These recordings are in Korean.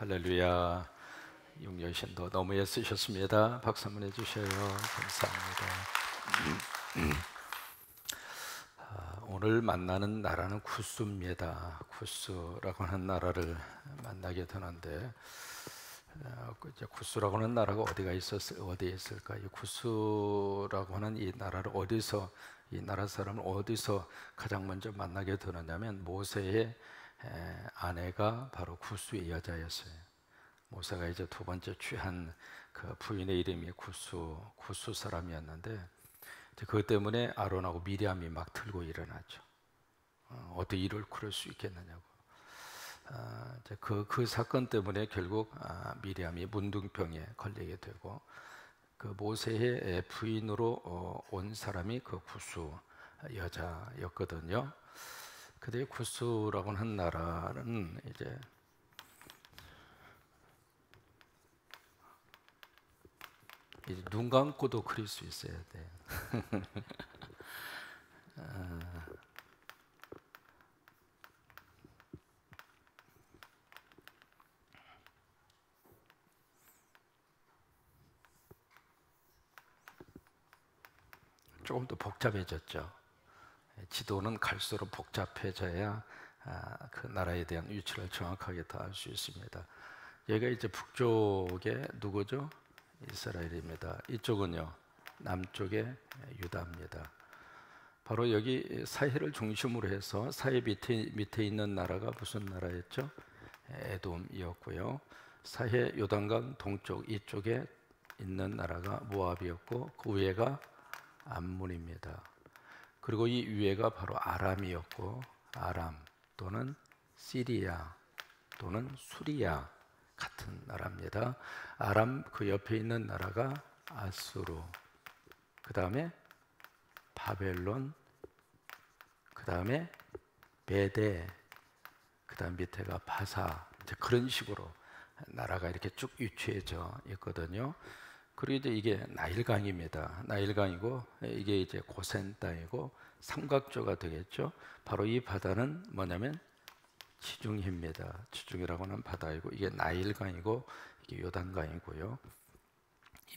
할렐루야. 용여신도 너무 애쓰셨습니다. 박수 한번 해주셔요. 감사합니다. 오늘 만나는 나라는 구스입니다. 구스라고 하는 나라를 만나게 되는데, 이제 구스라고 하는 나라가 어디에 있을까? 이 구스라고 하는 이 나라를 이 나라 사람을 어디서 가장 먼저 만나게 되느냐면, 모세의 아내가 바로 구스의 여자였어요. 모세가 이제 두 번째 취한 그 부인의 이름이 구스 사람이었는데, 그것 때문에 아론하고 미리암이 막 들고 일어났죠. 어떻게 이를 그럴 수 있겠느냐고. 그 사건 때문에 결국 미리암이 문둥병에 걸리게 되고, 그 모세의 부인으로 온 사람이 그 구스 여자였거든요. 근데 구스라고 하는 나라는 이제 눈 감고도 그릴 수 있어야 돼. 조금 더 복잡해졌죠. 지도는 갈수록 복잡해져야 그 나라에 대한 위치를 정확하게 다 알 수 있습니다. 여기가 이제 북쪽에 누구죠? 이스라엘입니다. 이쪽은요, 남쪽에 유다입니다. 바로 여기 사해를 중심으로 해서 사해 밑에 있는 나라가 무슨 나라였죠? 에돔이었고요. 사해 요단강 동쪽 이쪽에 있는 나라가 모압이었고, 그 위에가 암몬입니다. 그리고 이 위에가 바로 아람이었고, 아람 또는 시리아 또는 수리아 같은 나라입니다. 아람 그 옆에 있는 나라가 아수르, 그 다음에 바벨론, 그 다음에 베데, 그 다음 밑에가 바사. 이제 그런 식으로 나라가 이렇게 쭉 위치해져 있거든요. 그리고 이제 이게 나일강입니다. 나일강이고, 이게 이제 고센 땅이고 삼각조가 되겠죠. 바로 이 바다는 뭐냐면 지중해입니다. 지중해라고 하는 바다이고, 이게 나일강이고, 이게 요단강이고요.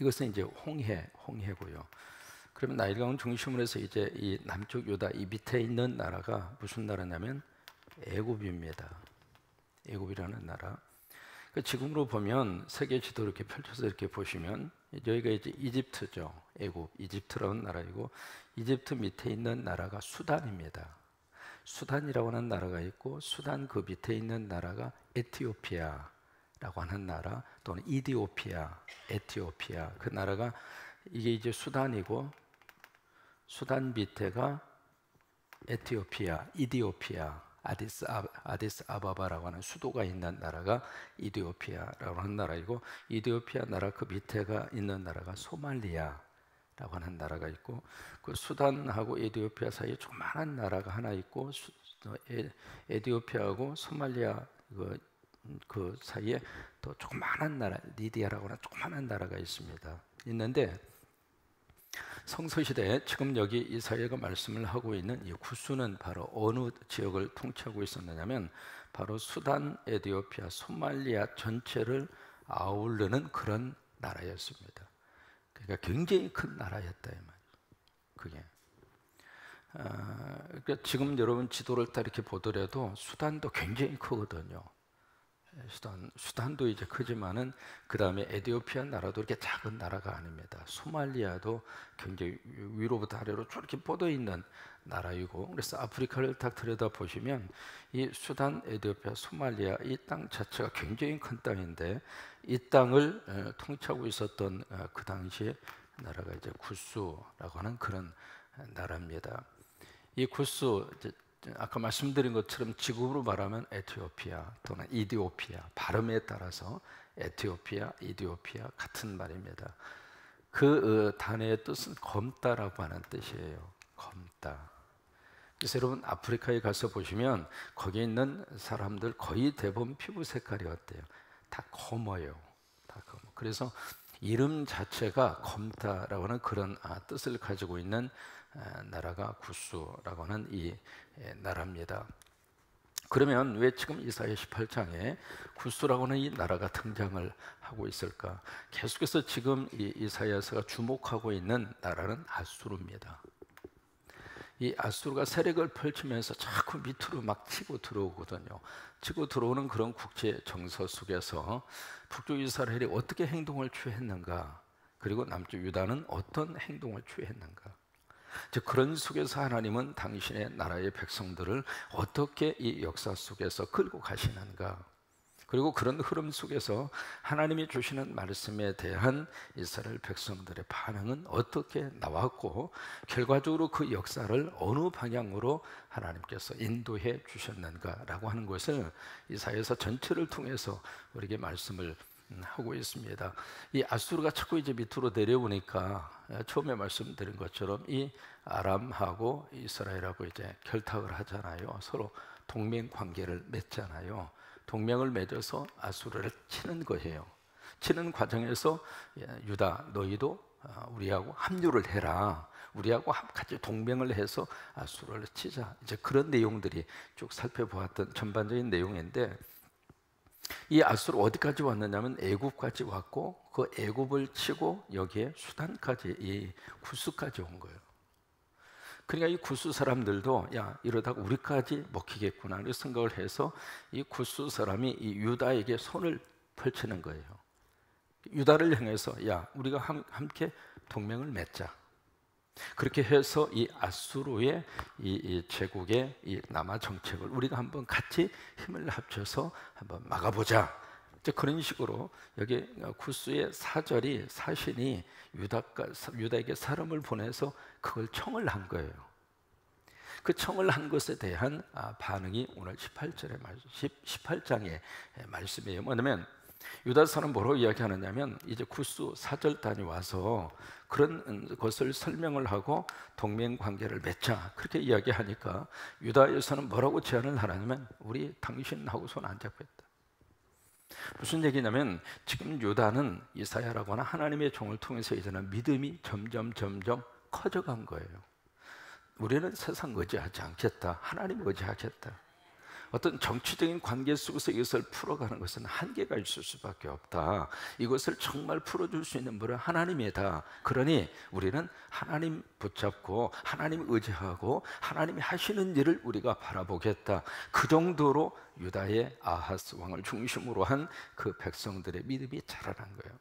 이것은 이제 홍해고요. 그러면 나일강을 중심으로 해서 이제 이 남쪽 유다 이 밑에 있는 나라가 무슨 나라냐면 애굽입니다. 애굽이라는 나라. 지금으로 보면 세계 지도 이렇게 펼쳐서 이렇게 보시면, 여기가 이제 이집트죠. 애굽, 이집트라는 나라이고, 이집트 밑에 있는 나라가 수단입니다. 수단이라고 하는 나라가 있고, 수단 그 밑에 있는 나라가 에티오피아라고 하는 나라, 또는 에티오피아. 그 나라가 이게 이제 수단이고, 수단 밑에가 이디오피아, 아디스 아바바라고 하는 수도가 있는 나라가 이디오피아라고 하는 나라이고, 이디오피아 나라 그 밑에가 있는 나라가 소말리아라고 하는 나라가 있고, 그 수단하고 에티오피아 사이에 조그마한 나라가 하나 있고, 에티오피아하고 소말리아 그 사이에 또 조그마한 나라, 리디아라고 하는 조그마한 나라가 있는데, 성서시대에 지금 여기 이사야가 말씀을 하고 있는 이 구스는 바로 어느 지역을 통치하고 있었느냐면, 바로 수단, 에티오피아, 소말리아 전체를 아우르는 그런 나라였습니다. 그러니까 굉장히 큰 나라였다 이 말이에요. 그게. 그러니까 지금 여러분 지도를 딱 이렇게 보더라도 수단도 굉장히 크거든요. 수단도 이제 크지만은, 그 다음에 에티오피아 나라도 이렇게 작은 나라가 아닙니다. 소말리아도 굉장히 위로부터 아래로 저렇게 뻗어 있는 나라이고, 그래서 아프리카를 딱 들여다 보시면 이 수단, 에티오피아, 소말리아 이 땅 자체가 굉장히 큰 땅인데, 이 땅을 통치하고 있었던 그 당시에 나라가 이제 구스라고 하는 그런 나라입니다. 이 구스, 아까 말씀드린 것처럼 지금으로 말하면 에티오피아 또는 이디오피아, 발음에 따라서 에티오피아, 이디오피아 같은 말입니다. 그 단어의 뜻은 검다라고 하는 뜻이에요. 검다. 그래서 여러분 아프리카에 가서 보시면 거기 있는 사람들 거의 대부분 피부 색깔이 어때요? 다 검어요. 다 검어. 그래서 이름 자체가 검다라고 하는 그런 뜻을 가지고 있는 나라가 구스라고 하는 이 나라입니다. 그러면 왜 지금 이사야 18장에 구스라고 하는 이 나라가 등장을 하고 있을까? 계속해서 지금 이 이사야서가 주목하고 있는 나라는 아수르입니다. 이 아수르가 세력을 펼치면서 자꾸 밑으로 막 치고 들어오거든요. 치고 들어오는 그런 국제 정서 속에서 북쪽 이스라엘이 어떻게 행동을 취했는가, 그리고 남쪽 유다는 어떤 행동을 취했는가, 즉 그런 속에서 하나님은 당신의 나라의 백성들을 어떻게 이 역사 속에서 끌고 가시는가, 그리고 그런 흐름 속에서 하나님이 주시는 말씀에 대한 이스라엘 백성들의 반응은 어떻게 나왔고, 결과적으로 그 역사를 어느 방향으로 하나님께서 인도해 주셨는가라고 하는 것을 이사야서 전체를 통해서 우리에게 말씀을 하고 있습니다. 이 아수르가 자꾸 이제 밑으로 내려오니까 처음에 말씀드린 것처럼 이 아람하고 이스라엘하고 이제 결탁을 하잖아요. 서로 동맹 관계를 맺잖아요. 동맹을 맺어서 아수르를 치는 거예요. 치는 과정에서 유다, 너희도 우리하고 합류를 해라. 우리하고 같이 동맹을 해서 아수르를 치자. 이제 그런 내용들이 쭉 살펴보았던 전반적인 내용인데, 이 아수르 어디까지 왔느냐면 애굽까지 왔고, 그 애굽을 치고 여기에 수단까지, 이 구스까지 온 거예요. 그러니까 이 구스 사람들도 야, 이러다가 우리까지 먹히겠구나 이런 생각을 해서 이 구스 사람이 이 유다에게 손을 펼치는 거예요. 유다를 향해서 야, 우리가 함께 동맹을 맺자. 그렇게 해서 이 아수르의 이 제국의 이 남아 정책을 우리가 한번 같이 힘을 합쳐서 한번 막아보자. 그런 식으로 여기 구스의 사신이 유다에게 사람을 보내서 그걸 청을 한 거예요. 그 청을 한 것에 대한 반응이 오늘 18장의 말씀이에요. 뭐냐면 유다서는 뭐라고 이야기하느냐면, 이제 구스 사절단이 와서 그런 것을 설명을 하고 동맹 관계를 맺자 그렇게 이야기하니까, 유다에서는 뭐라고 제안을 하냐면 우리 당신하고 손 안 잡겠다. 무슨 얘기냐면, 지금 유다는 이사야라고 하는 하나님의 종을 통해서 이제는 믿음이 점점 커져간 거예요. 우리는 세상 의지하지 않겠다. 하나님 의지하겠다. 어떤 정치적인 관계 속에서 이것을 풀어가는 것은 한계가 있을 수밖에 없다. 이것을 정말 풀어줄 수 있는 분은 하나님이다. 그러니 우리는 하나님 붙잡고 하나님 의지하고 하나님이 하시는 일을 우리가 바라보겠다. 그 정도로 유다의 아하스 왕을 중심으로 한 그 백성들의 믿음이 자라난 거예요.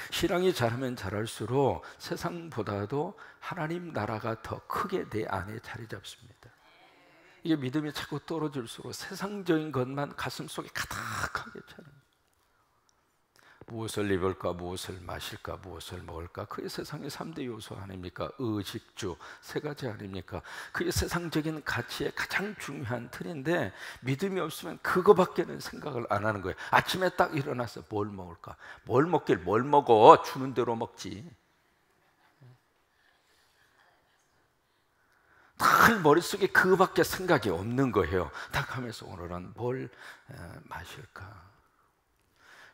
신앙이 자라면 자랄수록 세상보다도 하나님 나라가 더 크게 내 안에 자리 잡습니다. 이게 믿음이 자꾸 떨어질수록 세상적인 것만 가슴속에 가득하게 차는, 무엇을 입을까, 무엇을 마실까, 무엇을 먹을까, 그게 세상의 3대 요소 아닙니까? 의식주, 3가지 아닙니까? 그게 세상적인 가치의 가장 중요한 틀인데, 믿음이 없으면 그거밖에는 생각을 안 하는 거예요. 아침에 딱 일어나서 뭘 먹을까? 뭘 먹어? 주는 대로 먹지. 늘 머릿속에 그거밖에 생각이 없는 거예요. 딱 하면서 오늘은 뭘 마실까?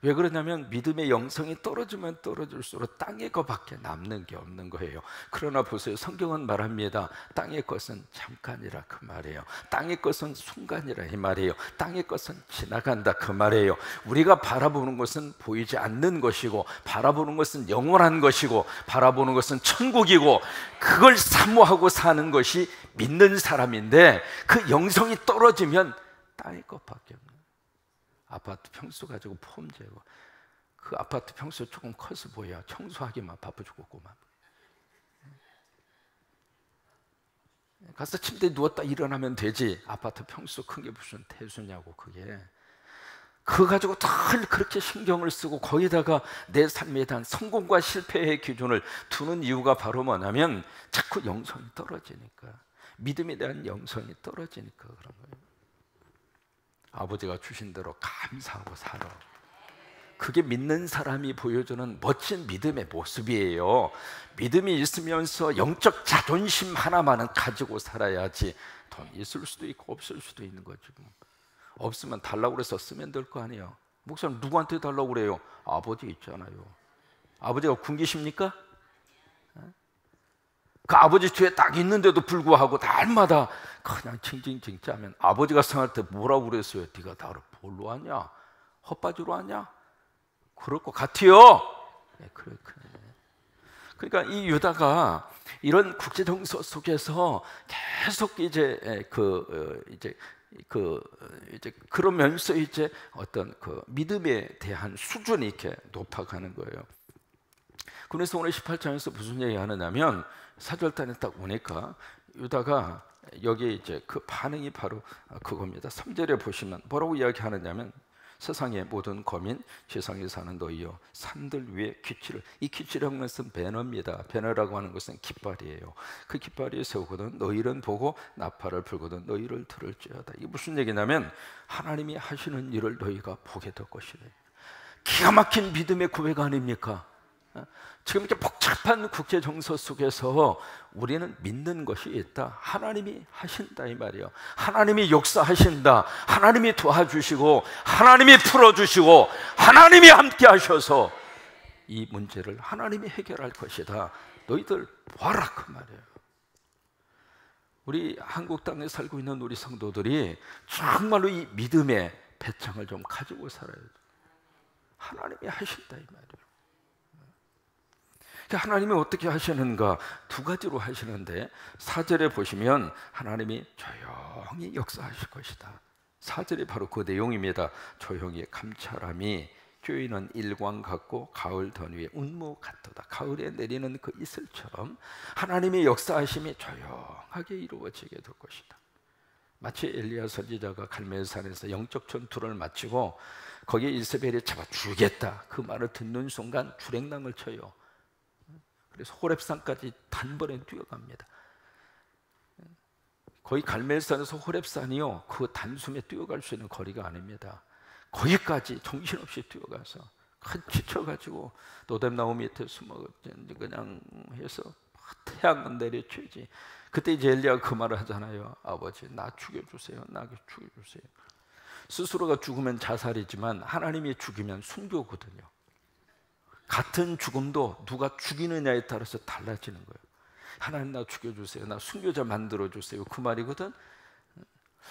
왜 그러냐면 믿음의 영성이 떨어지면 떨어질수록 땅의 것밖에 남는 게 없는 거예요. 그러나 보세요, 성경은 말합니다. 땅의 것은 잠깐이라 그 말이에요. 땅의 것은 순간이라 이 말이에요. 땅의 것은 지나간다 그 말이에요. 우리가 바라보는 것은 보이지 않는 것이고, 바라보는 것은 영원한 것이고, 바라보는 것은 천국이고, 그걸 사모하고 사는 것이 믿는 사람인데, 그 영성이 떨어지면 땅의 것밖에 없는, 아파트 평수 가지고 폼 재고, 그 아파트 평수 조금 커서 보여. 청소하기만 바빠 죽겠구만. 가서 침대에 누웠다 일어나면 되지. 아파트 평수 큰 게 무슨 태수냐고. 그게 그거 가지고 늘 그렇게 신경을 쓰고 거기다가 내 삶에 대한 성공과 실패의 기준을 두는 이유가 바로 뭐냐면, 자꾸 영성이 떨어지니까, 믿음에 대한 영성이 떨어지니까 그런 거예요. 아버지가 주신 대로 감사하고 살아. 그게 믿는 사람이 보여주는 멋진 믿음의 모습이에요. 믿음이 있으면서 영적 자존심 하나만은 가지고 살아야지. 돈 있을 수도 있고 없을 수도 있는 거지. 없으면 달라고 그래서 쓰면 될 거 아니에요. 목사님 누구한테 달라고 그래요? 아버지 있잖아요. 아버지가 굶기십니까? 그 아버지 뒤에 딱 있는데도 불구하고 날마다 그냥 징징징짜면 아버지가 생각할 때 뭐라고 그랬어요? 네가 나를 뭘로 하냐? 헛바지로 하냐? 그럴 것 같아요. 네, 그러니까 이 유다가 이런 국제 정서 속에서 계속 이제 그러면서 이제 어떤 그 믿음에 대한 수준이 이렇게 높아가는 거예요. 그래서 오늘 18장에서 무슨 얘기 하느냐면 4절단에 딱 오니까 유다가 여기 이제 그 반응이 바로 그겁니다. 3절에 보시면 뭐라고 이야기하느냐면 세상의 모든 거민, 세상에 사는 너희여 산들 위에 기치를, 이 기치라는 것은 배너입니다. 배너라고 하는 것은 깃발이에요. 그 깃발이 세우거든 너희를 보고 나팔을 불거든 너희를 들을지어다. 이게 무슨 얘기냐면 하나님이 하시는 일을 너희가 보게 될 것이래. 기가 막힌 믿음의 고백 아닙니까? 지금 이렇게 복잡한 국제 정서 속에서 우리는 믿는 것이 있다. 하나님이 하신다 이 말이에요. 하나님이 역사하신다. 하나님이 도와주시고 하나님이 풀어주시고 하나님이 함께 하셔서 이 문제를 하나님이 해결할 것이다. 너희들 봐라 그 말이에요. 우리 한국 땅에 살고 있는 우리 성도들이 정말로 이 믿음의 배짱을 좀 가지고 살아야 돼요. 하나님이 하신다 이 말이에요. 하나님이 어떻게 하시는가? 두 가지로 하시는데 4절에 보시면 하나님이 조용히 역사하실 것이다. 4절이 바로 그 내용입니다. 조용히 감찰함이 쬐이는 일광 같고 가을 던 위에 운무 같도다. 가을에 내리는 그 이슬처럼 하나님의 역사하심이 조용하게 이루어지게 될 것이다. 마치 엘리야 선지자가 갈멜산에서 영적 전투를 마치고 거기에 이세벨이 잡아 죽이겠다 그 말을 듣는 순간 주랭랑을 쳐요. 그래서 호렙산까지 단번에 뛰어갑니다. 거의 갈멜산에서 호렙산이요 그 단숨에 뛰어갈 수 있는 거리가 아닙니다. 거기까지 정신없이 뛰어가서 지쳐가지고 노뎀나무 밑에 숨어 그냥 해서 태양은 내리쬐지. 그때 이제 엘리야가 그 말을 하잖아요. 아버지 나 죽여주세요. 나 죽여주세요. 스스로가 죽으면 자살이지만 하나님이 죽이면 순교거든요. 같은 죽음도 누가 죽이느냐에 따라서 달라지는 거예요. 하나님 나 죽여주세요. 나 순교자 만들어주세요. 그 말이거든.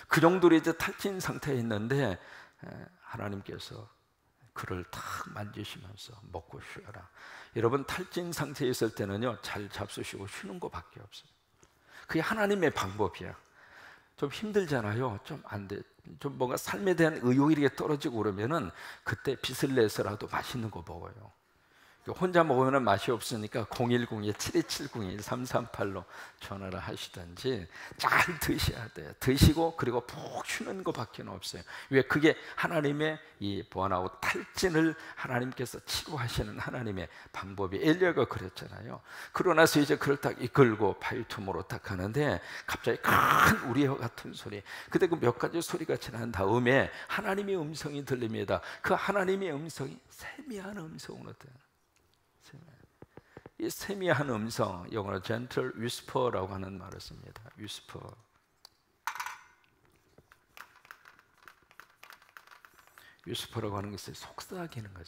그 정도로 이제 탈진 상태에 있는데 하나님께서 그를 탁 만지시면서 먹고 쉬어라. 여러분 탈진 상태에 있을 때는요 잘 잡수시고 쉬는 것밖에 없어요. 그게 하나님의 방법이야. 좀 힘들잖아요. 좀 안 돼. 좀 뭔가 삶에 대한 의욕이 이렇게 떨어지고 그러면은 그때 빚을 내서라도 맛있는 거 먹어요. 혼자 먹으면 맛이 없으니까 010-7270-1338로 전화를 하시든지 잘 드셔야 돼요. 드시고 그리고 푹 쉬는 것밖에 없어요. 왜? 그게 하나님의 이 번아웃 탈진을 하나님께서 치료하시는 하나님의 방법이. 엘리야가 그랬잖아요. 그러고 나서 이제 그를 딱 이끌고 바위투모로 딱 하는데 갑자기 큰 우리와 같은 소리, 그때 그 몇 가지 소리가 지난 다음에 하나님의 음성이 들립니다. 그 하나님의 음성이 세미한 음성으로 돼요. 이 세미한 음성, 영어로 gentle whisper라고 하는 말을 씁니다. whisper. whisper라고 하는 것은 속삭이는 거예요.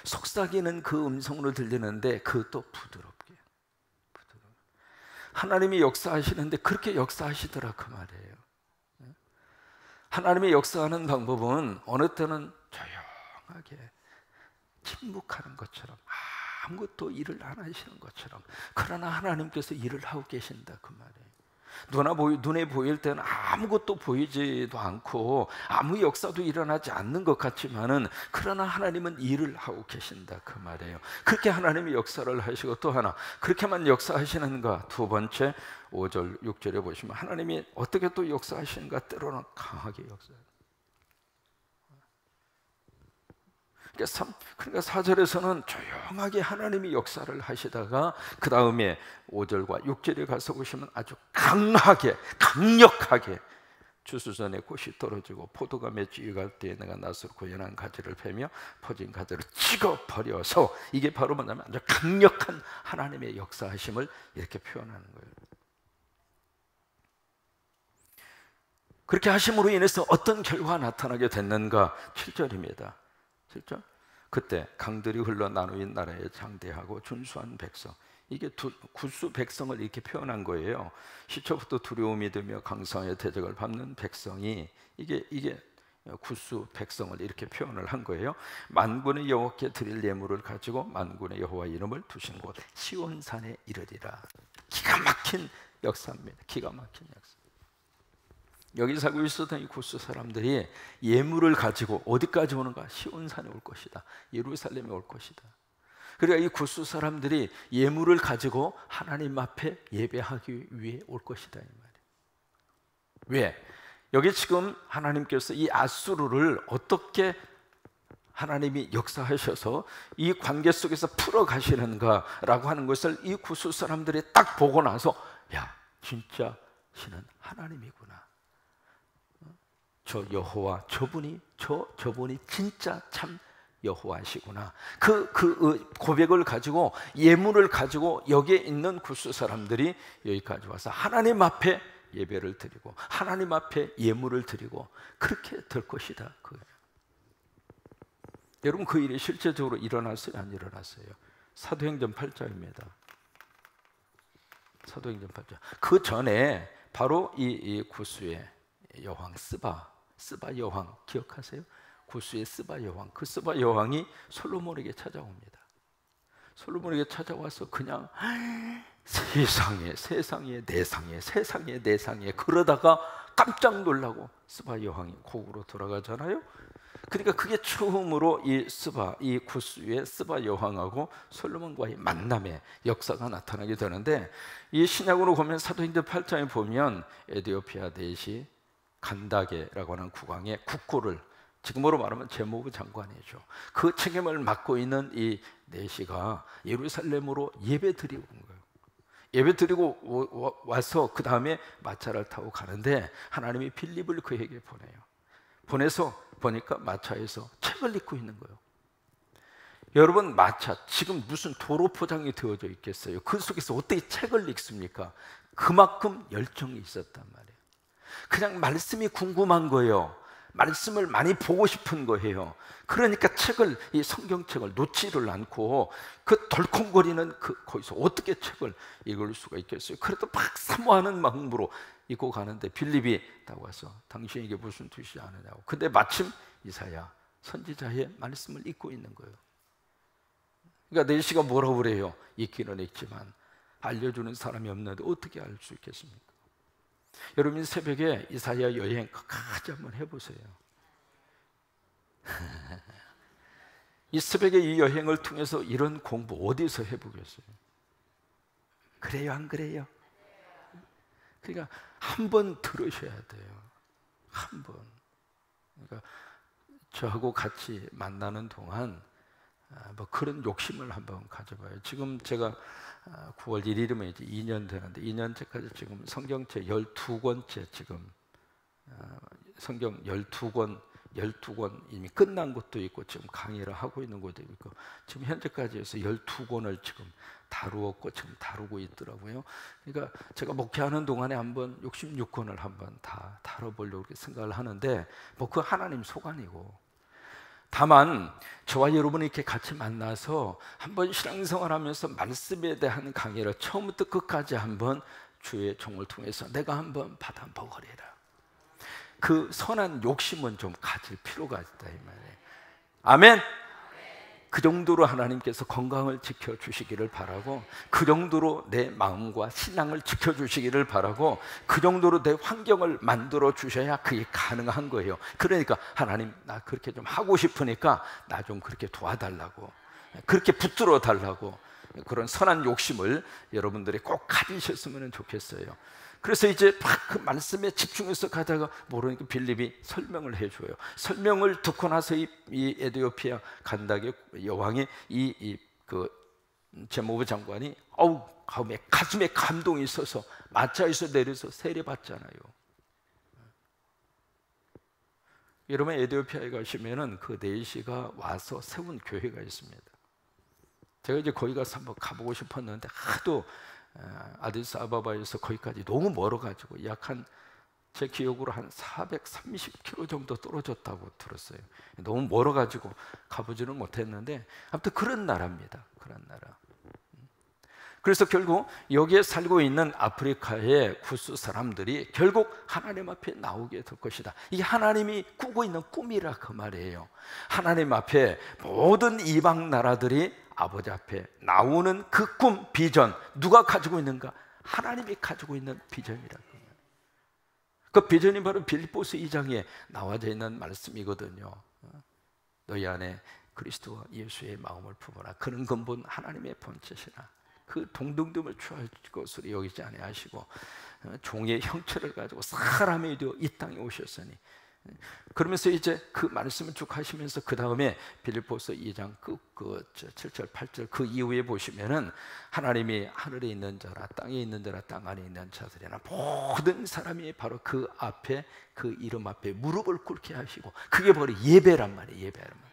속삭이는 그 음성으로 들리는데 그것도 부드럽게. 하나님이 역사하시는데 그렇게 역사하시더라 그 말이에요. 하나님의 역사하는 방법은 어느 때는 조용하게 침묵하는 것처럼 아무것도 일을 안 하시는 것처럼, 그러나 하나님께서 일을 하고 계신다 그 말이에요. 눈에 보일 때는 아무것도 보이지도 않고 아무 역사도 일어나지 않는 것 같지만은 그러나 하나님은 일을 하고 계신다 그 말이에요. 그렇게 하나님이 역사를 하시고 또 하나 그렇게만 역사하시는가. 두 번째 5절 6절에 보시면 하나님이 어떻게 또 역사하시는가. 때로는 강하게 역사해요. 그러니까 4절에서는 조용하게 하나님이 역사를 하시다가 그 다음에 5절과 6절에 가서 보시면 아주 강하게 강력하게 주수전에 꽃이 떨어지고 포도가 맺히고 갈 때에 내가 낯으로 고연한 가지를 베며 퍼진 가지를 찍어 버려서, 이게 바로 뭐냐면 아주 강력한 하나님의 역사하심을 이렇게 표현하는 거예요. 그렇게 하심으로 인해서 어떤 결과가 나타나게 됐는가. 7절입니다. 7절. 그때 강들이 흘러 나누인 나라에 장대하고 준수한 백성, 이게 구수 백성을 이렇게 표현한 거예요. 시초부터 두려움이 들며 강성의 대적을 밟는 백성이 이게 구수 백성을 이렇게 표현을 한 거예요. 만군의 여호와께 드릴 예물을 가지고 만군의 여호와 이름을 두신 곳 시온산에 이르리라. 기가 막힌 역사입니다. 기가 막힌 역사. 여기 살고 있었던 이 구스 사람들이 예물을 가지고 어디까지 오는가? 시온산에 올 것이다. 예루살렘에 올 것이다. 그러니까 이 구스 사람들이 예물을 가지고 하나님 앞에 예배하기 위해 올 것이다 이 말이에요. 왜? 여기 지금 하나님께서 이 아수르를 어떻게 하나님이 역사하셔서 이 관계 속에서 풀어가시는가라고 하는 것을 이 구스 사람들이 딱 보고 나서, 야, 진짜 신은 하나님이구나. 저 여호와, 저분이 진짜 참 여호와시구나. 그 고백을 가지고, 예물을 가지고 여기에 있는 구스 사람들이 여기까지 와서 하나님 앞에 예배를 드리고 하나님 앞에 예물을 드리고 그렇게 될 것이다. 그거예요. 여러분, 그 일이 실제적으로 일어났어요? 안 일어났어요? 사도행전 8장입니다. 사도행전 8장. 그 전에 바로 이 구스의 여왕 스바 여왕 기억하세요? 구스의 스바 여왕. 그 스바 여왕이 솔로몬에게 찾아옵니다. 솔로몬에게 찾아와서 그냥 세상에 내상에 그러다가 깜짝 놀라고 스바 여왕이 고국으로 돌아가잖아요. 그러니까 그게 처음으로 이 구스의 스바 여왕하고 솔로몬과의 만남의 역사가 나타나게 되는데, 이 신약으로 보면 사도행전 8장에 보면 에디오피아 대시 간다게라고 하는 국왕의 국고를, 지금으로 말하면 재무부 장관이죠. 그 책임을 맡고 있는 이 내시가 예루살렘으로 예배드리고 온 거예요. 예배드리고 와서 그 다음에 마차를 타고 가는데 하나님이 빌립을 그에게 보내요. 보내서 보니까 마차에서 책을 읽고 있는 거예요. 여러분, 마차 지금 무슨 도로 포장이 되어져 있겠어요? 그 속에서 어떻게 책을 읽습니까? 그만큼 열정이 있었단 말이에요. 그냥 말씀이 궁금한 거예요. 말씀을 많이 보고 싶은 거예요. 그러니까 이 성경책을 놓지를 않고 그 덜컹거리는 거기서 어떻게 책을 읽을 수가 있겠어요? 그래도 막 사모하는 마음으로 읽고 가는데 빌립이 딱 와서 당신이 이게 무슨 뜻이 아느냐고. 근데 마침 이사야 선지자의 말씀을 읽고 있는 거예요. 그러니까 내시가 뭐라고 그래요? 읽기는 읽지만 알려주는 사람이 없는데 어떻게 알 수 있겠습니까? 여러분, 새벽에 이사야 여행 같이 한번 해보세요. 이 새벽에 이 여행을 통해서 이런 공부 어디서 해보겠어요? 그래요, 안 그래요? 그러니까 한번 들으셔야 돼요. 한 번. 그러니까 저하고 같이 만나는 동안 뭐 그런 욕심을 한번 가져봐요. 지금 제가 9월 1일이면 이제 2년 되는데 2년째까지 지금 성경책 12권째 지금 성경 12권 이미 끝난 것도 있고 지금 강의를 하고 있는 것도 있고 지금 현재까지 해서 12권을 지금 다루었고 지금 다루고 있더라고요. 그러니까 제가 목회하는 동안에 한번 66권을 한번 다 다뤄보려고 생각을 하는데 뭐 그 하나님 소관이고, 다만 저와 여러분이 이렇게 같이 만나서 한번 신앙생활하면서 말씀에 대한 강의를 처음부터 끝까지 한번 주의 종을 통해서 내가 한번 받아 먹으리라. 그 선한 욕심은 좀 가질 필요가 있다 이 말이에요. 아멘. 그 정도로 하나님께서 건강을 지켜주시기를 바라고, 그 정도로 내 마음과 신앙을 지켜주시기를 바라고, 그 정도로 내 환경을 만들어 주셔야 그게 가능한 거예요. 그러니까 하나님, 나 그렇게 좀 하고 싶으니까 나 좀 그렇게 도와달라고, 그렇게 붙들어 달라고, 그런 선한 욕심을 여러분들이 꼭 가지셨으면 좋겠어요. 그래서 이제 막 그 말씀에 집중해서 가다가 모르니까 빌립이 설명을 해줘요. 설명을 듣고 나서 이 에디오피아 간다게 여왕이 그 재무부 장관이 가슴에 감동이 있어서 마차에서 내려서 세례받잖아요. 여러분, 에디오피아에 가시면은 그 내시가 와서 세운 교회가 있습니다. 제가 이제 거기 가서 한번 가보고 싶었는데 하도 아디스아바바에서 거기까지 너무 멀어가지고 약 제 기억으로 한 430km 정도 떨어졌다고 들었어요. 너무 멀어가지고 가보지는 못했는데 아무튼 그런 나라입니다. 그런 나라. 그래서 결국 여기에 살고 있는 아프리카의 구스 사람들이 결국 하나님 앞에 나오게 될 것이다. 이게 하나님이 꾸고 있는 꿈이라 그 말이에요. 하나님 앞에 모든 이방 나라들이 아버지 앞에 나오는 그 꿈, 비전, 누가 가지고 있는가? 하나님이 가지고 있는 비전이라 그 말이에요. 그 비전이 바로 빌립보서 2장에 나와져 있는 말씀이거든요. 너희 안에 그리스도와 예수의 마음을 품어라. 그는 근본 하나님의 본체시라. 그 동등됨을 취할 것으로 여기지 아니하시고 종의 형체를 가지고 사람이 되어 이 땅에 오셨으니, 그러면서 이제 그 말씀을 쭉 하시면서 그 다음에 빌립보서 2장 그 7절 8절 그 이후에 보시면은 하나님이 하늘에 있는 자라 땅에 있는 자라 땅 안에 있는 자들이나 모든 사람이 바로 그 앞에, 그 이름 앞에 무릎을 꿇게 하시고, 그게 바로 예배란 말이에요. 예배란 말이에요.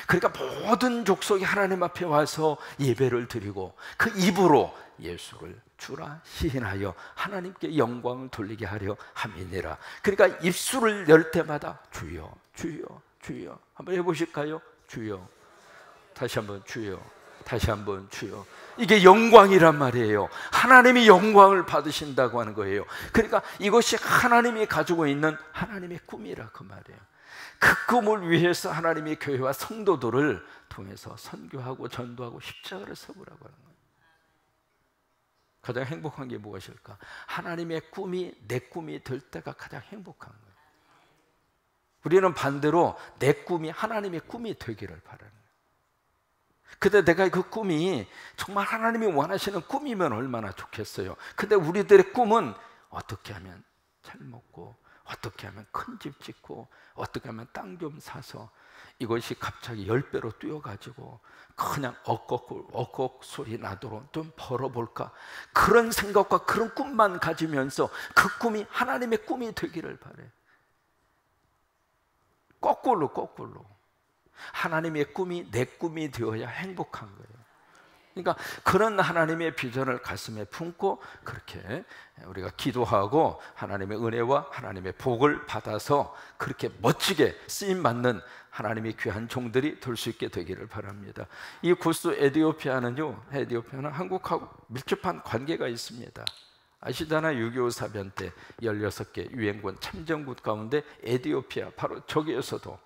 그러니까 모든 족속이 하나님 앞에 와서 예배를 드리고 그 입으로 예수를 주라 시인하여 하나님께 영광을 돌리게 하려 함이니라. 그러니까 입술을 열 때마다 주여 주여 주여 한번 해보실까요? 주여, 다시 한번 주여, 다시 한번 주여. 이게 영광이란 말이에요. 하나님이 영광을 받으신다고 하는 거예요. 그러니까 이것이 하나님이 가지고 있는 하나님의 꿈이라 그 말이에요. 그 꿈을 위해서 하나님이 교회와 성도들을 통해서 선교하고 전도하고 십자가를 서보라고 하는 거예요. 가장 행복한 게 무엇일까? 하나님의 꿈이 내 꿈이 될 때가 가장 행복한 거예요. 우리는 반대로 내 꿈이 하나님의 꿈이 되기를 바라는 거예요. 근데 내가 그 꿈이 정말 하나님이 원하시는 꿈이면 얼마나 좋겠어요. 근데 우리들의 꿈은 어떻게 하면 잘 먹고, 어떻게 하면 큰 집 짓고, 어떻게 하면 땅 좀 사서 이것이 갑자기 10배로 뛰어가지고 그냥 억걱 소리 나도록 좀 벌어볼까, 그런 생각과 그런 꿈만 가지면서 그 꿈이 하나님의 꿈이 되기를 바래. 거꾸로 하나님의 꿈이 내 꿈이 되어야 행복한 거예요. 그러니까 그런 하나님의 비전을 가슴에 품고 그렇게 우리가 기도하고 하나님의 은혜와 하나님의 복을 받아서 그렇게 멋지게 쓰임받는 하나님의 귀한 종들이 될 수 있게 되기를 바랍니다. 이 구스 에티오피아는 한국하고 밀접한 관계가 있습니다. 아시잖아요. 6.25 사변 때 16개 유엔군 참전국 가운데 에티오피아, 바로 저기에서도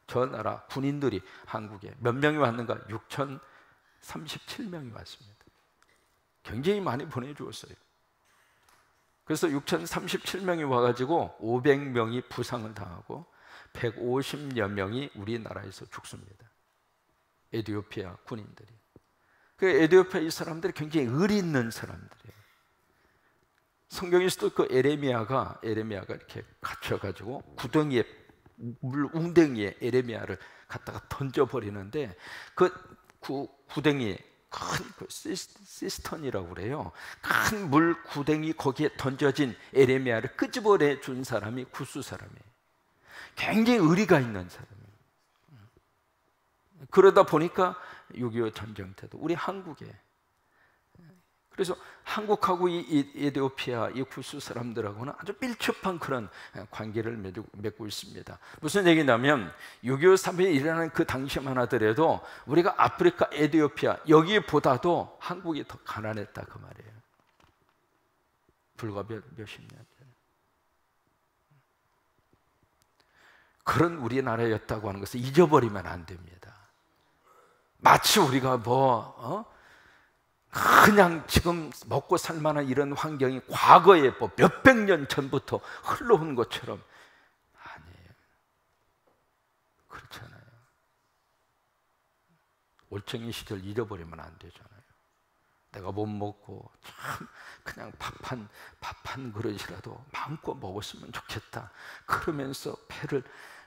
저 나라 군인들이 한국에 몇 명이 왔는가? 6,037명이 왔습니다. 굉장히 많이 보내주었어요. 그래서 6,037명이 와가지고 500명이 부상을 당하고 150여 명이 우리나라에서 죽습니다. 에티오피아 군인들이. 그 에티오피아 이 사람들이 굉장히 의 있는 사람들이에요. 성경에서도 그 에레미야가 이렇게 갇혀가지고 구덩이에, 물 웅덩이에 에레미야를 갖다가 던져버리는데 그 구덩이에 큰 시스턴이라고 그래요. 큰 물 구덩이 거기에 던져진 에레미야를 끄집어내 준 사람이 구스 사람이에요. 굉장히 의리가 있는 사람이에요. 그러다 보니까 6.25 전쟁 때도 우리 한국에, 그래서 한국하고 이 에티오피아 이 구스 사람들하고는 아주 밀접한 그런 관계를 맺고 있습니다. 무슨 얘기냐면 6.25 사변이 일어나는 그 당시만 하더라도 우리가 아프리카, 에티오피아 여기보다도 한국이 더 가난했다 그 말이에요. 불과 몇십 년 전에. 그런 우리나라였다고 하는 것을 잊어버리면 안 됩니다. 마치 우리가 그냥 지금 먹고 살만한 이런 환경이 과거에 몇백 년 전부터 흘러온 것처럼, 아니에요. 그렇잖아요. 올챙이 시절 잊어버리면 안 되잖아요. 내가 못 먹고 참 그냥 밥 한 그릇이라도 마음껏 먹었으면 좋겠다. 그러면서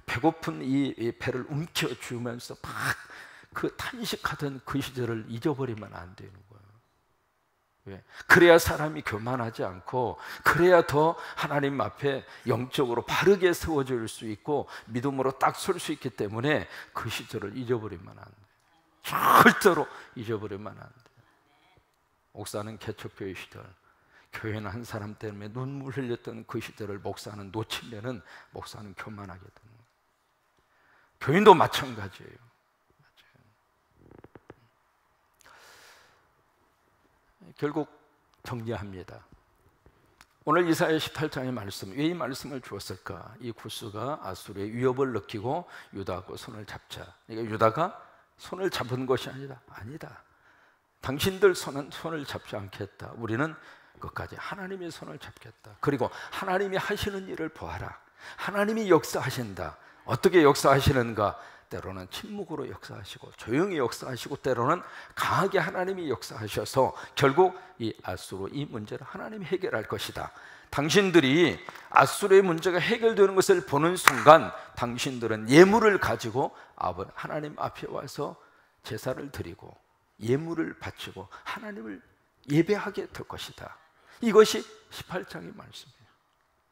배고픈 이 배를 움켜쥐면서 막 그 탄식하던 그 시절을 잊어버리면 안 되는 거예요. 왜? 그래야 사람이 교만하지 않고, 그래야 더 하나님 앞에 영적으로 바르게 세워질 수 있고 믿음으로 딱 설 수 있기 때문에 그 시절을 잊어버리면 안 돼요. 절대로 잊어버리면 안 돼요. 목사는 개척교회 시절, 교회는 한 사람 때문에 눈물 흘렸던 그 시절을 목사는 놓치면은 목사는 교만하게 되는 거예요. 교인도 마찬가지예요. 결국 정리합니다. 오늘 이사야 18장의 말씀, 왜 이 말씀을 주었을까? 이 구스가 아수르의 위협을 느끼고 유다하고 손을 잡자. 그러니까 유다가 손을 잡은 것이 아니다. 당신들 손을 잡지 않겠다. 우리는 끝까지 하나님의 손을 잡겠다. 그리고 하나님이 하시는 일을 보아라. 하나님이 역사하신다. 어떻게 역사하시는가? 때로는 침묵으로 역사하시고 조용히 역사하시고 때로는 강하게 하나님이 역사하셔서 결국 이 아수르 이 문제를 하나님이 해결할 것이다. 당신들이 아수르의 문제가 해결되는 것을 보는 순간 당신들은 예물을 가지고 하나님 앞에 와서 제사를 드리고 예물을 바치고 하나님을 예배하게 될 것이다. 이것이 18장의 말씀이에요.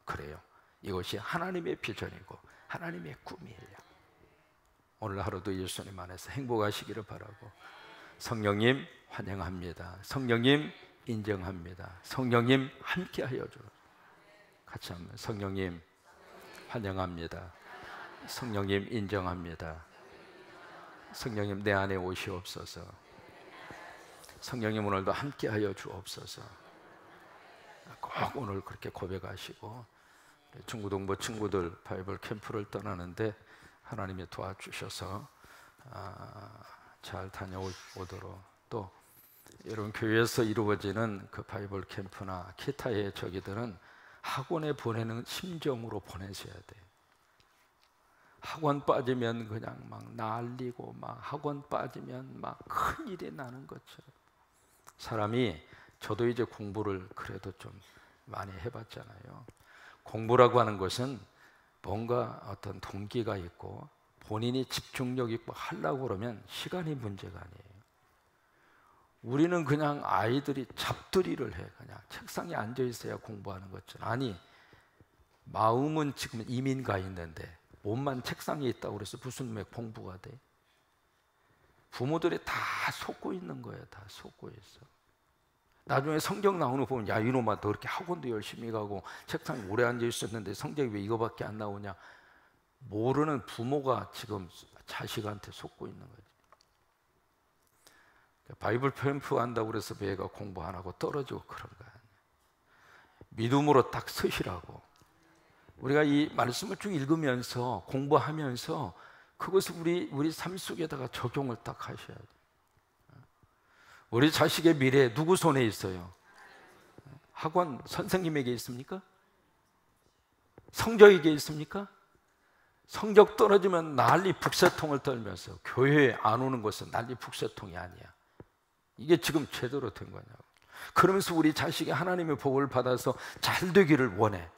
그래요. 이것이 하나님의 비전이고 하나님의 꿈이에요. 오늘 하루도 예수님 안에서 행복하시기를 바라고, 성령님 환영합니다. 성령님 인정합니다. 성령님 함께하여 주라. 같이 한번 성령님 환영합니다. 성령님 인정합니다. 성령님 내 안에 오시옵소서. 성령님 오늘도 함께하여 주옵소서. 꼭 오늘 그렇게 고백하시고, 중고등부 친구들 바이블 캠프를 떠나는데 하나님이 도와주셔서 잘 다녀오도록, 또 여러분 교회에서 이루어지는 그 바이블 캠프나 기타의 저기들은 학원에 보내는 심정으로 보내셔야 돼요. 학원 빠지면 그냥 막 난리고, 막 학원 빠지면 막 큰일이 나는 것처럼. 사람이, 저도 이제 공부를 그래도 좀 많이 해봤잖아요. 공부라고 하는 것은 뭔가 어떤 동기가 있고 본인이 집중력 있고 하려고 그러면 시간이 문제가 아니에요. 우리는 그냥 아이들이 잡들이를 해. 그냥 책상에 앉아 있어야 공부하는 것처럼. 아니, 마음은 지금 이민 가 있는데 몸만 책상에 있다고 그래서 무슨 공부가 돼? 부모들이 다 속고 있는 거예요. 다 속고 있어. 나중에 성경 나오는 거 보면, 야 이놈아 너 그렇게 학원도 열심히 가고 책상에 오래 앉아 있었는데 성적이 왜 이거밖에 안 나오냐. 모르는 부모가 지금 자식한테 속고 있는 거지. 바이블 캠프 한다고 그래서 애가 공부 안 하고 떨어지고 그런 거 아니야. 믿음으로 딱 서시라고. 우리가 이 말씀을 쭉 읽으면서 공부하면서 그것을 우리 삶 속에다가 적용을 딱 하셔야 돼요. 우리 자식의 미래 누구 손에 있어요? 학원 선생님에게 있습니까? 성적에게 있습니까? 성적 떨어지면 난리 북새통을 떨면서 교회에 안 오는 것은 난리 북새통이 아니야. 이게 지금 제대로 된 거냐고. 그러면서 우리 자식이 하나님의 복을 받아서 잘 되기를 원해.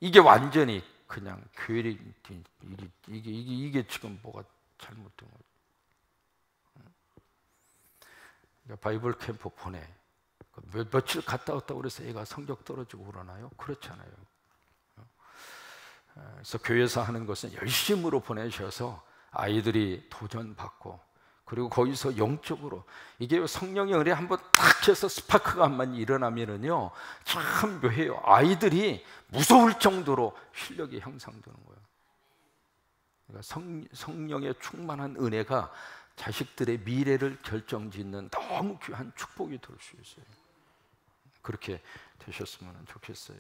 이게 완전히 그냥 교회 이게 지금 뭐가 잘못된 거죠. 바이블 캠프 보내. 며칠 갔다 왔다고 그래서 애가 성적 떨어지고 그러나요? 그렇잖아요. 그래서 교회에서 하는 것은 열심으로 보내셔서 아이들이 도전받고, 그리고 거기서 영적으로, 이게 성령의 은혜 한번 딱 해서 스파크가 한번 일어나면은요 참 묘해요. 아이들이 무서울 정도로 실력이 향상되는 거예요. 그러니까 성령의 충만한 은혜가 자식들의 미래를 결정짓는 너무 귀한 축복이 될 수 있어요. 그렇게 되셨으면 좋겠어요.